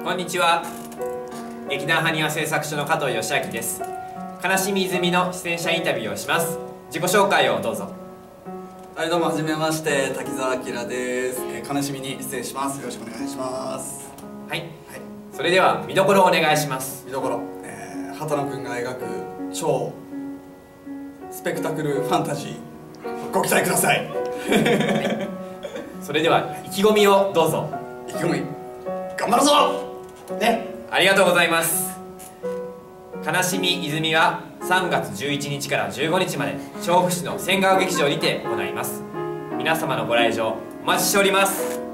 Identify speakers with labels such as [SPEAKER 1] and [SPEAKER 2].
[SPEAKER 1] こんにちは。劇団はにわせいさくしょの加藤義明です。悲しみ泉の出演者インタビューをします。自己紹介をどうぞ。
[SPEAKER 2] はい、どうもはじめまして、滝沢明です。悲しみに出演します。よろしくお願いします。
[SPEAKER 1] はい、それでは見どころをお願いします。
[SPEAKER 2] 見どころ、畑野くんが描く超スペクタクルファンタジー、ご期待ください。
[SPEAKER 1] それでは意気込みをどうぞ。
[SPEAKER 2] 意気込み、頑張るぞね。
[SPEAKER 1] ありがとうございます。悲しみ泉は3月11日から15日まで調布市の千川劇場にて行います。皆様のご来場お待ちしております。